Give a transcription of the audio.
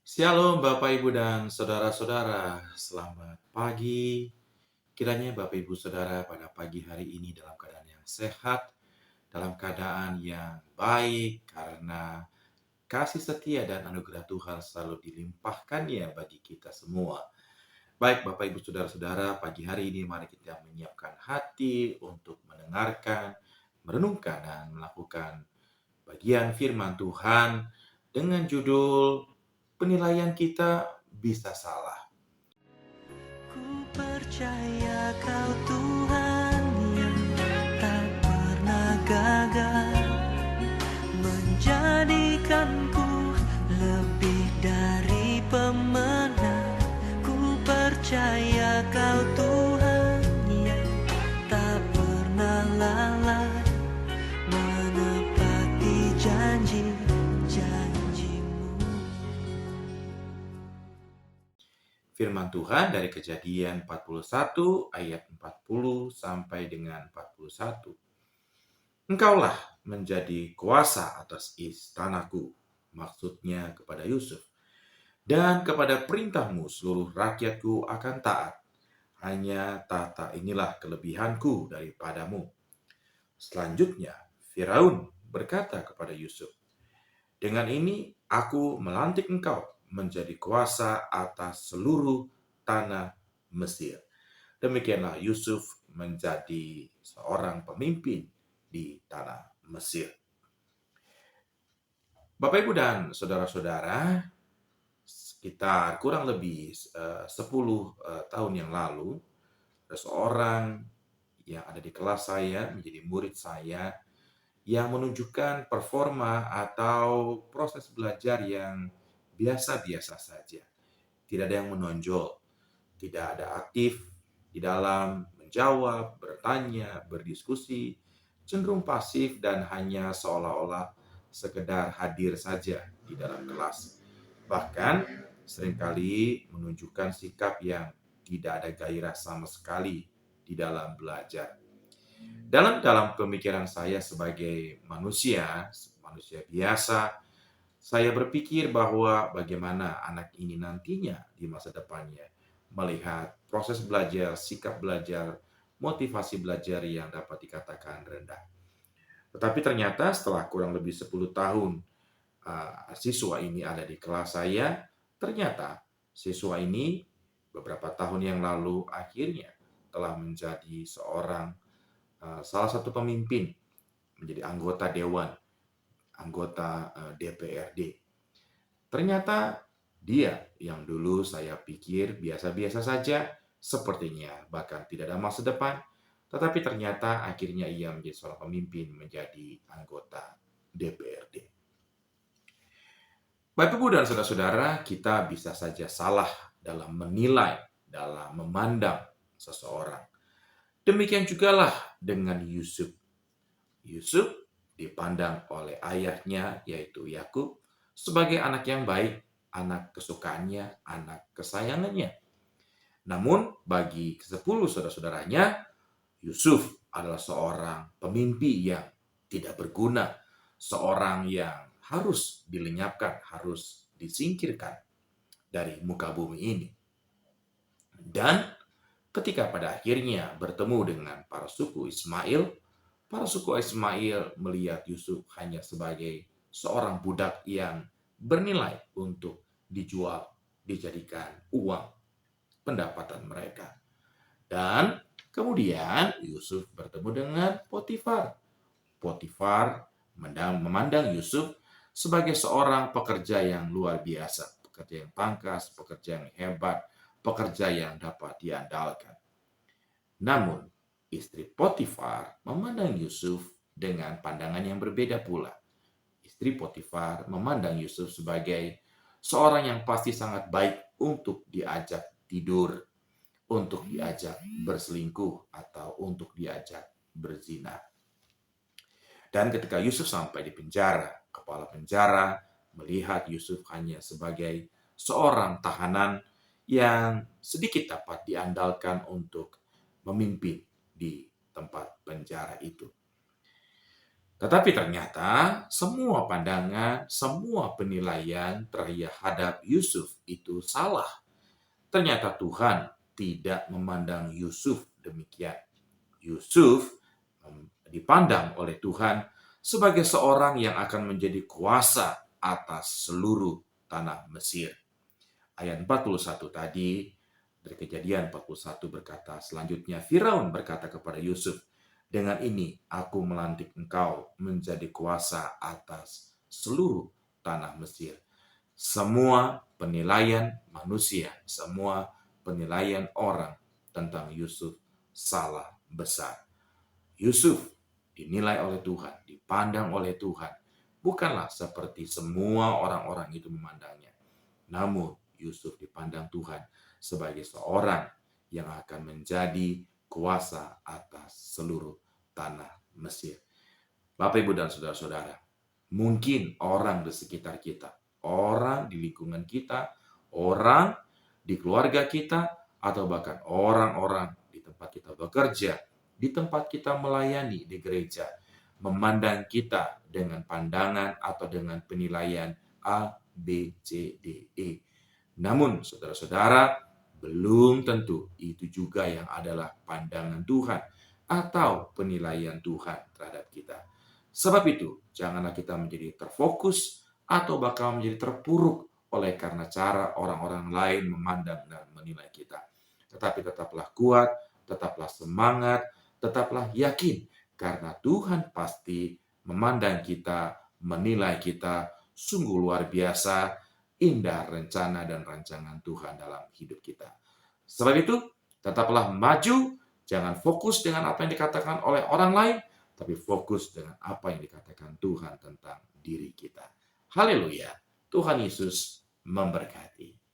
Shalom Bapak Ibu dan saudara-saudara, selamat pagi. Kiranya Bapak Ibu Saudara pada pagi hari ini dalam keadaan yang sehat, dalam keadaan yang baik karena kasih setia dan anugerah Tuhan selalu dilimpahkannya bagi kita semua. Baik Bapak Ibu Saudara-saudara, pagi hari ini mari kita menyiapkan hati untuk mendengarkan, merenungkan dan melakukan bagian firman Tuhan dengan judul penilaian kita bisa salah. Ku percaya Kau Tuhan yang tak pernah gagal, menjadikanku lebih dari pemenang. Ku percaya Kau Tuhan yang tak pernah lalai, menepati janji-janji-Mu. Firman Tuhan dari Kejadian 41 ayat 40 sampai dengan 41. Engkaulah menjadi kuasa atas istanaku, maksudnya kepada Yusuf. Dan kepada perintahmu seluruh rakyatku akan taat. Hanya tahta inilah kelebihanku daripadamu. Selanjutnya, Firaun berkata kepada Yusuf, dengan ini aku melantik engkau menjadi kuasa atas seluruh tanah Mesir. Demikianlah Yusuf menjadi seorang pemimpin di tanah Mesir. Bapak Ibu dan saudara-saudara, sekitar kurang lebih 10 tahun yang lalu, ada seorang yang ada di kelas saya, menjadi murid saya, yang menunjukkan performa atau proses belajar yang biasa-biasa saja. Tidak ada yang menonjol, tidak ada aktif di dalam menjawab, bertanya, berdiskusi, cenderung pasif dan hanya seolah-olah sekedar hadir saja di dalam kelas. Bahkan seringkali menunjukkan sikap yang tidak ada gairah sama sekali di dalam belajar. Dalam pemikiran saya sebagai manusia biasa, saya berpikir bahwa bagaimana anak ini nantinya di masa depannya melihat proses belajar, sikap belajar, motivasi belajar yang dapat dikatakan rendah. Tetapi ternyata setelah kurang lebih 10 tahun siswa ini ada di kelas saya, ternyata siswa ini beberapa tahun yang lalu akhirnya telah menjadi salah satu pemimpin, menjadi anggota dewan, anggota DPRD. Ternyata dia yang dulu saya pikir biasa-biasa saja, sepertinya bahkan tidak ada masa depan, tetapi ternyata akhirnya ia menjadi seorang pemimpin, menjadi anggota DPRD. Bapak Ibu dan saudara-saudara, kita bisa saja salah dalam menilai, dalam memandang seseorang. Demikian jugalah dengan Yusuf. Yusuf dipandang oleh ayahnya, yaitu Yakub, sebagai anak yang baik, anak kesukaannya, anak kesayangannya. Namun, bagi ke-10 saudara-saudaranya, Yusuf adalah seorang pemimpi yang tidak berguna, seorang yang harus dilenyapkan, harus disingkirkan dari muka bumi ini. Dan ketika pada akhirnya bertemu dengan para suku Ismail melihat Yusuf hanya sebagai seorang budak yang bernilai untuk dijual, dijadikan uang pendapatan mereka. Dan kemudian Yusuf bertemu dengan Potifar. Potifar memandang Yusuf sebagai seorang pekerja yang luar biasa, pekerja yang pangkas, pekerja yang hebat, pekerja yang dapat diandalkan. Namun, istri Potifar memandang Yusuf dengan pandangan yang berbeda pula. Istri Potifar memandang Yusuf sebagai seorang yang pasti sangat baik untuk diajak tidur, untuk diajak berselingkuh, atau untuk diajak berzina. Dan ketika Yusuf sampai di penjara, kepala penjara melihat Yusuf hanya sebagai seorang tahanan yang sedikit dapat diandalkan untuk memimpin di tempat penjara itu. Tetapi ternyata semua pandangan, semua penilaian terhadap Yusuf itu salah. Ternyata Tuhan tidak memandang Yusuf demikian. Yusuf dipandang oleh Tuhan sebagai seorang yang akan menjadi kuasa atas seluruh tanah Mesir. Ayat 41 tadi dari Kejadian 41 berkata, selanjutnya Firaun berkata kepada Yusuf, dengan ini aku melantik engkau menjadi kuasa atas seluruh tanah Mesir. Semua penilaian manusia, semua penilaian orang tentang Yusuf salah besar. Yusuf dinilai oleh Tuhan, dipandang oleh Tuhan, bukanlah seperti semua orang-orang itu memandangnya. Namun Yusuf dipandang Tuhan sebagai seorang yang akan menjadi kuasa atas seluruh tanah Mesir. Bapak, Ibu, dan saudara-saudara, mungkin orang di sekitar kita, orang di lingkungan kita, orang di keluarga kita, atau bahkan orang-orang di tempat kita bekerja, di tempat kita melayani di gereja, memandang kita dengan pandangan atau dengan penilaian A, B, C, D, E. Namun, saudara-saudara, belum tentu itu juga yang adalah pandangan Tuhan atau penilaian Tuhan terhadap kita. Sebab itu, janganlah kita menjadi terfokus atau bakal menjadi terpuruk oleh karena cara orang-orang lain memandang dan menilai kita. Tetapi tetaplah kuat, tetaplah semangat, tetaplah yakin, karena Tuhan pasti memandang kita, menilai kita, sungguh luar biasa, indah rencana dan rancangan Tuhan dalam hidup kita. Sebab itu, tetaplah maju, jangan fokus dengan apa yang dikatakan oleh orang lain, tapi fokus dengan apa yang dikatakan Tuhan tentang diri kita. Haleluya, Tuhan Yesus memberkati.